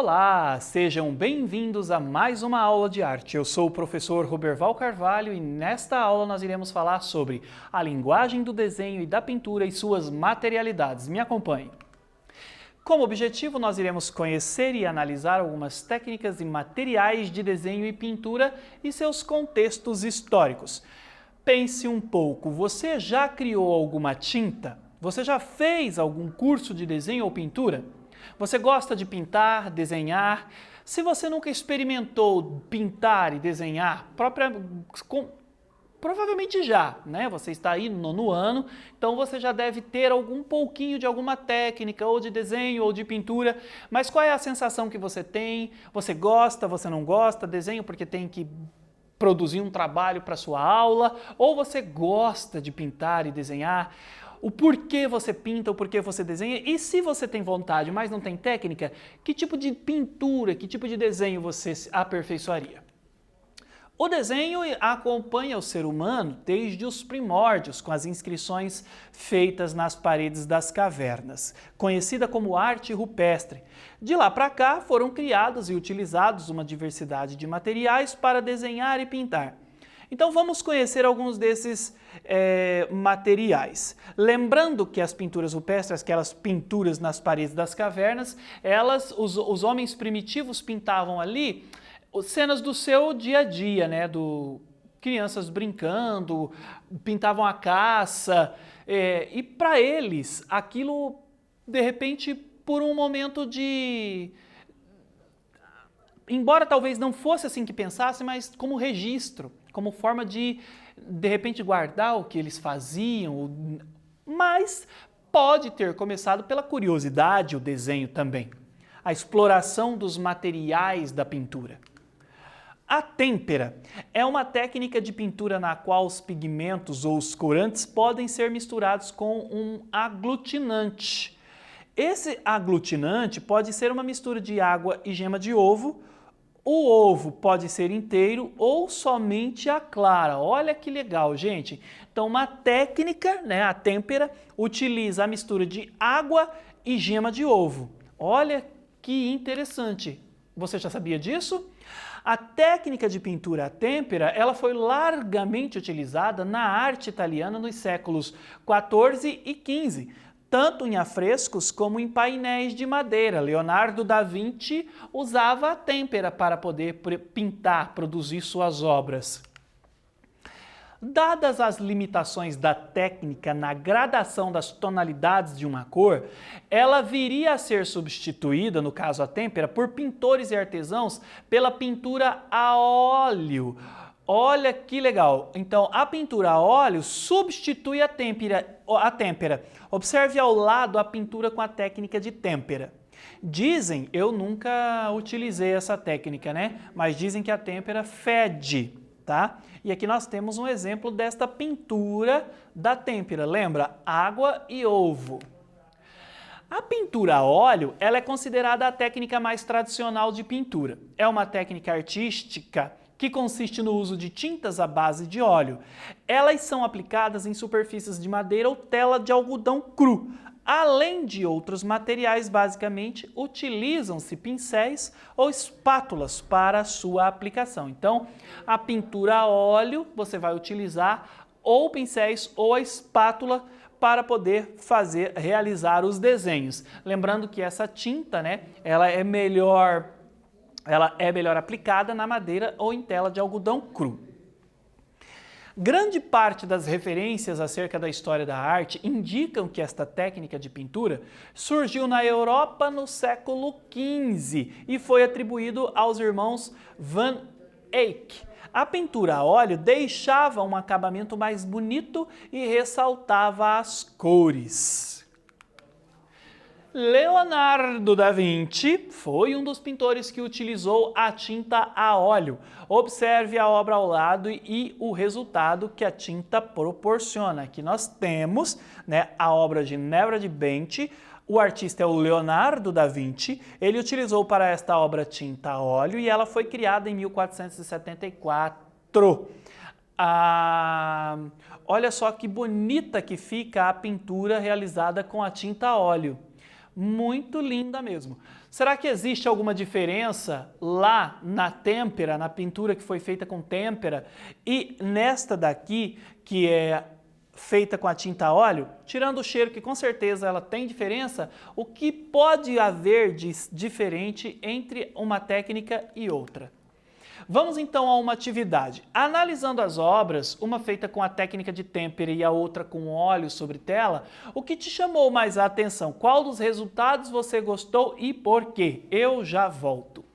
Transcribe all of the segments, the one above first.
Olá, sejam bem-vindos a mais uma aula de arte. Eu sou o professor Roberval Carvalho e nesta aula nós iremos falar sobre a linguagem do desenho e da pintura e suas materialidades. Me acompanhe. Como objetivo, nós iremos conhecer e analisar algumas técnicas e materiais de desenho e pintura e seus contextos históricos. Pense um pouco, você já criou alguma tinta? Você já fez algum curso de desenho ou pintura? Você gosta de pintar, desenhar? Se você nunca experimentou pintar e desenhar, provavelmente já, né? Você está aí no nono ano, então você já deve ter algum pouquinho de alguma técnica, ou de desenho, ou de pintura, mas qual é a sensação que você tem? Você gosta, você não gosta? Desenho porque tem que produzir um trabalho para sua aula, ou você gosta de pintar e desenhar? O porquê você pinta, o porquê você desenha, e se você tem vontade, mas não tem técnica, que tipo de pintura, que tipo de desenho você aperfeiçoaria? O desenho acompanha o ser humano desde os primórdios, com as inscrições feitas nas paredes das cavernas, conhecida como arte rupestre. De lá para cá foram criados e utilizados uma diversidade de materiais para desenhar e pintar. Então vamos conhecer alguns desses materiais. Lembrando que as pinturas rupestres, aquelas pinturas nas paredes das cavernas, os homens primitivos pintavam ali cenas do seu dia a dia, né? Crianças brincando, pintavam a caça, e para eles aquilo, de repente, por um momento embora talvez não fosse assim que pensasse, mas como registro, como forma de repente, guardar o que eles faziam, mas pode ter começado pela curiosidade o desenho também, a exploração dos materiais da pintura. A têmpera é uma técnica de pintura na qual os pigmentos ou os corantes podem ser misturados com um aglutinante. Esse aglutinante pode ser uma mistura de água e gema de ovo. O ovo pode ser inteiro ou somente a clara. Olha que legal, gente. Então, uma técnica, né, a têmpera, utiliza a mistura de água e gema de ovo. Olha que interessante. Você já sabia disso? A técnica de pintura à têmpera, ela foi largamente utilizada na arte italiana nos séculos XIV e XV, tanto em afrescos como em painéis de madeira. Leonardo da Vinci usava a têmpera para poder pintar, produzir suas obras. Dadas as limitações da técnica na gradação das tonalidades de uma cor, ela viria a ser substituída, no caso a têmpera, por pintores e artesãos pela pintura a óleo. Olha que legal! Então, a pintura a óleo substitui a têmpera. Observe ao lado a pintura com a técnica de têmpera. Dizem, eu nunca utilizei essa técnica, né? Mas dizem que a têmpera fede, tá? E aqui nós temos um exemplo desta pintura da têmpera. Lembra? Água e ovo. A pintura a óleo, ela é considerada a técnica mais tradicional de pintura. É uma técnica artística que consiste no uso de tintas à base de óleo. Elas são aplicadas em superfícies de madeira ou tela de algodão cru. Além de outros materiais, basicamente, utilizam-se pincéis ou espátulas para a sua aplicação. Então, a pintura a óleo, você vai utilizar ou pincéis ou a espátula para poder realizar os desenhos. Lembrando que essa tinta, né, ela é melhor aplicada na madeira ou em tela de algodão cru. Grande parte das referências acerca da história da arte indicam que esta técnica de pintura surgiu na Europa no século XV e foi atribuído aos irmãos Van Eyck. A pintura a óleo deixava um acabamento mais bonito e ressaltava as cores. Leonardo da Vinci foi um dos pintores que utilizou a tinta a óleo. Observe a obra ao lado e o resultado que a tinta proporciona. Aqui nós temos, né, a obra de Ginevra de Benci. O artista é o Leonardo da Vinci. Ele utilizou para esta obra tinta a óleo e ela foi criada em 1474. Olha só que bonita que fica a pintura realizada com a tinta a óleo. Muito linda mesmo. Será que existe alguma diferença lá na têmpera, na pintura que foi feita com têmpera, e nesta daqui, que é feita com a tinta a óleo? Tirando o cheiro, que com certeza ela tem diferença, o que pode haver de diferente entre uma técnica e outra? Vamos então a uma atividade. Analisando as obras, uma feita com a técnica de têmpera e a outra com óleo sobre tela, o que te chamou mais a atenção? Qual dos resultados você gostou e por quê? Eu já volto.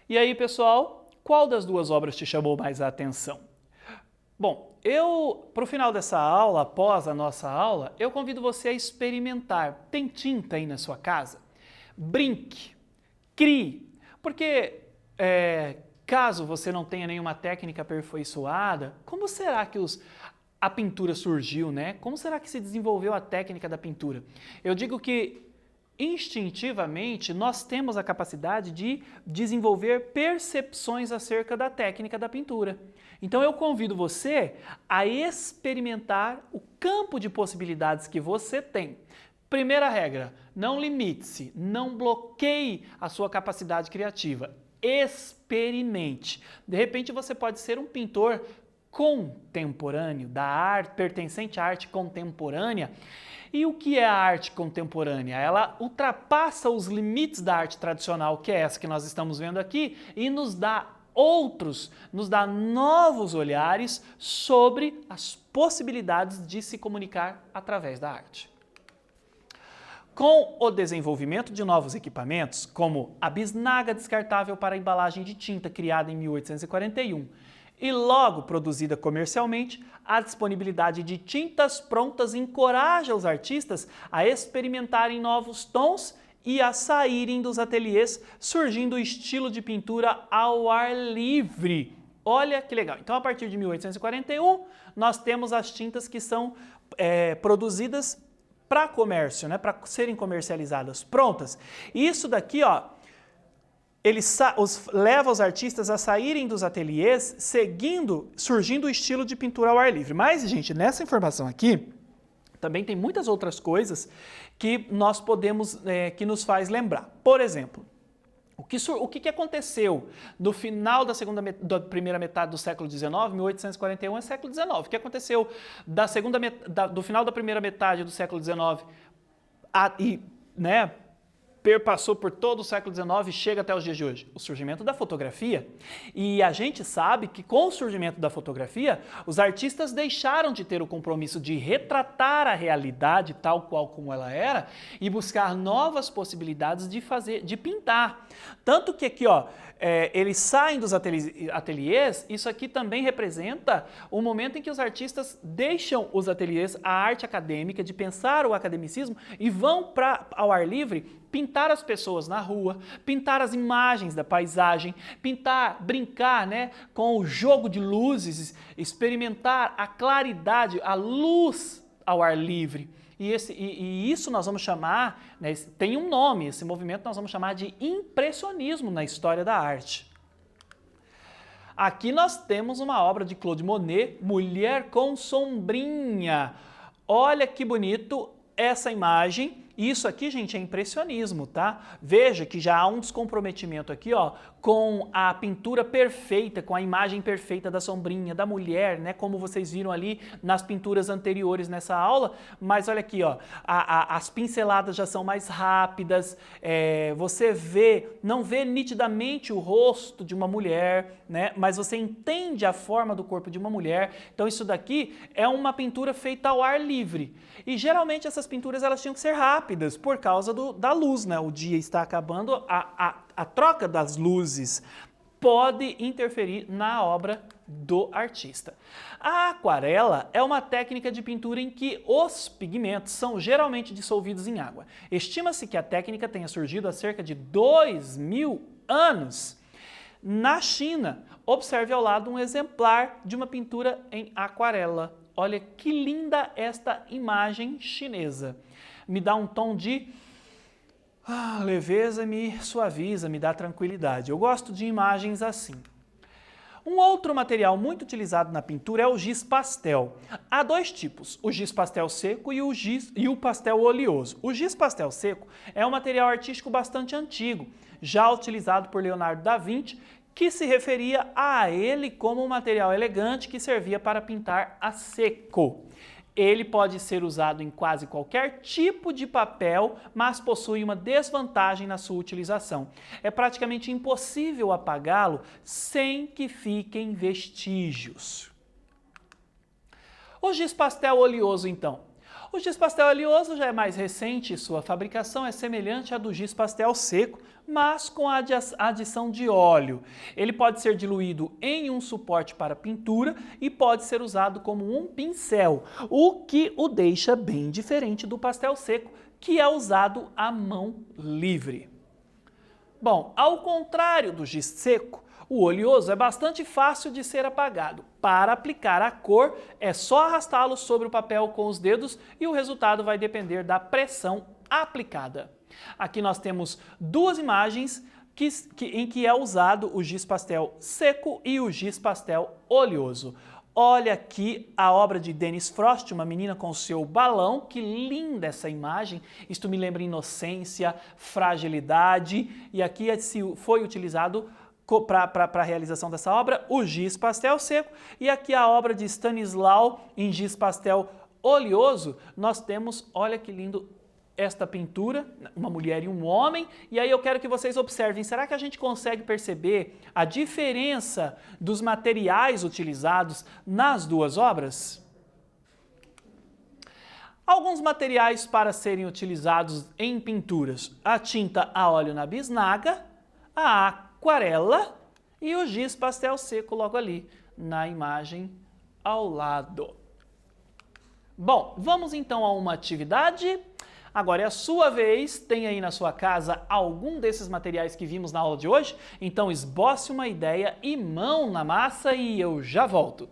E aí, pessoal, qual das duas obras te chamou mais a atenção? Bom, para o final dessa aula, após a nossa aula, eu convido você a experimentar. Tem tinta aí na sua casa? Brinque, crie, porque caso você não tenha nenhuma técnica aperfeiçoada, como será que a pintura surgiu, né? Como será que se desenvolveu a técnica da pintura? Eu digo que instintivamente, nós temos a capacidade de desenvolver percepções acerca da técnica da pintura. Então eu convido você a experimentar o campo de possibilidades que você tem. Primeira regra, não limite-se, não bloqueie a sua capacidade criativa. Experimente. De repente você pode ser um pintor contemporâneo, da arte, pertencente à arte contemporânea. E o que é a arte contemporânea? Ela ultrapassa os limites da arte tradicional, que é essa que nós estamos vendo aqui, e nos dá novos olhares sobre as possibilidades de se comunicar através da arte. Com o desenvolvimento de novos equipamentos, como a bisnaga descartável para embalagem de tinta, criada em 1841, e logo produzida comercialmente, a disponibilidade de tintas prontas encoraja os artistas a experimentarem novos tons e a saírem dos ateliês, surgindo o estilo de pintura ao ar livre. Olha que legal! Então, a partir de 1841, nós temos as tintas que são produzidas para comércio, né, para serem comercializadas, prontas. Isso daqui, ó, leva os artistas a saírem dos ateliês, surgindo o estilo de pintura ao ar livre. Mas, gente, nessa informação aqui, também tem muitas outras coisas que nós podemos, que nos faz lembrar. Por exemplo, o que aconteceu no final da primeira metade do século XIX, 1841 é século XIX. O que aconteceu do final da primeira metade do século XIX perpassou por todo o século XIX e chega até os dias de hoje? O surgimento da fotografia. E a gente sabe que com o surgimento da fotografia, os artistas deixaram de ter o compromisso de retratar a realidade tal qual como ela era e buscar novas possibilidades de pintar. Tanto que aqui, ó, eles saem dos ateliês, isso aqui também representa o momento em que os artistas deixam os ateliês, a arte acadêmica, de pensar o academicismo e vão ao ar livre pintar as pessoas na rua, pintar as imagens da paisagem, brincar, né, com o jogo de luzes, experimentar a claridade, a luz ao ar livre. E isso nós vamos chamar, né, tem um nome, esse movimento nós vamos chamar de impressionismo na história da arte. Aqui nós temos uma obra de Claude Monet, Mulher com Sombrinha. Olha que bonito essa imagem. Isso aqui, gente, é impressionismo, tá? Veja que já há um descomprometimento aqui, ó, com a pintura perfeita, com a imagem perfeita da sombrinha, da mulher, né? Como vocês viram ali nas pinturas anteriores nessa aula. Mas olha aqui, ó, as pinceladas já são mais rápidas, você não vê nitidamente o rosto de uma mulher, né? Mas você entende a forma do corpo de uma mulher. Então isso daqui é uma pintura feita ao ar livre. E geralmente essas pinturas elas tinham que ser rápidas por causa da luz, né? O dia está acabando, a troca das luzes pode interferir na obra do artista. A aquarela é uma técnica de pintura em que os pigmentos são geralmente dissolvidos em água. Estima-se que a técnica tenha surgido há cerca de 2000 anos. Na China, observe ao lado um exemplar de uma pintura em aquarela. Olha que linda esta imagem chinesa. Me dá um tom de leveza, me suaviza, me dá tranquilidade. Eu gosto de imagens assim. Um outro material muito utilizado na pintura é o giz pastel. Há dois tipos, o giz pastel seco e o pastel oleoso. O giz pastel seco é um material artístico bastante antigo, já utilizado por Leonardo da Vinci, que se referia a ele como um material elegante que servia para pintar a seco. Ele pode ser usado em quase qualquer tipo de papel, mas possui uma desvantagem na sua utilização. É praticamente impossível apagá-lo sem que fiquem vestígios. O giz pastel oleoso, então. O giz pastel oleoso já é mais recente, sua fabricação é semelhante à do giz pastel seco, mas com a adição de óleo. Ele pode ser diluído em um suporte para pintura e pode ser usado como um pincel, o que o deixa bem diferente do pastel seco, que é usado à mão livre. Bom, ao contrário do giz seco, o oleoso é bastante fácil de ser apagado. Para aplicar a cor, é só arrastá-lo sobre o papel com os dedos e o resultado vai depender da pressão aplicada. Aqui nós temos duas imagens em que é usado o giz pastel seco e o giz pastel oleoso. Olha aqui a obra de Dennis Frost, uma menina com seu balão. Que linda essa imagem. Isto me lembra inocência, fragilidade. E aqui foi utilizado para a realização dessa obra o giz pastel seco. E aqui a obra de Stanislau em giz pastel oleoso. Nós temos, olha que lindo, esta pintura, uma mulher e um homem, e aí eu quero que vocês observem, será que a gente consegue perceber a diferença dos materiais utilizados nas duas obras? Alguns materiais para serem utilizados em pinturas: a tinta a óleo na bisnaga, a aquarela e o giz pastel seco logo ali na imagem ao lado. Bom, vamos então a uma atividade. Agora é a sua vez, tem aí na sua casa algum desses materiais que vimos na aula de hoje? Então esboce uma ideia e mão na massa e eu já volto.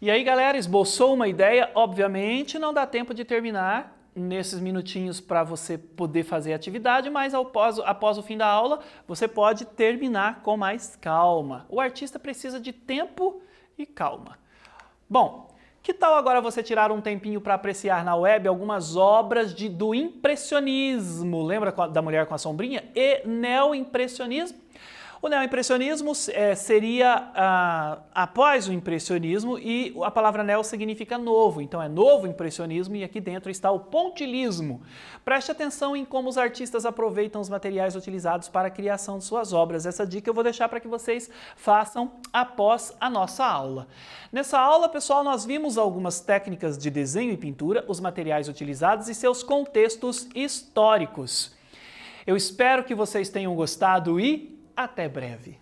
E aí, galera, esboçou uma ideia? Obviamente não dá tempo de terminar nesses minutinhos para você poder fazer a atividade, mas após o fim da aula, você pode terminar com mais calma. O artista precisa de tempo e calma. Bom, que tal agora você tirar um tempinho para apreciar na web algumas obras do impressionismo? Lembra da Mulher com a Sombrinha? E neoimpressionismo? O neoimpressionismo seria após o impressionismo e a palavra neo significa novo, então é novo impressionismo e aqui dentro está o pontilhismo. Preste atenção em como os artistas aproveitam os materiais utilizados para a criação de suas obras. Essa dica eu vou deixar para que vocês façam após a nossa aula. Nessa aula, pessoal, nós vimos algumas técnicas de desenho e pintura, os materiais utilizados e seus contextos históricos. Eu espero que vocês tenham gostado e até breve!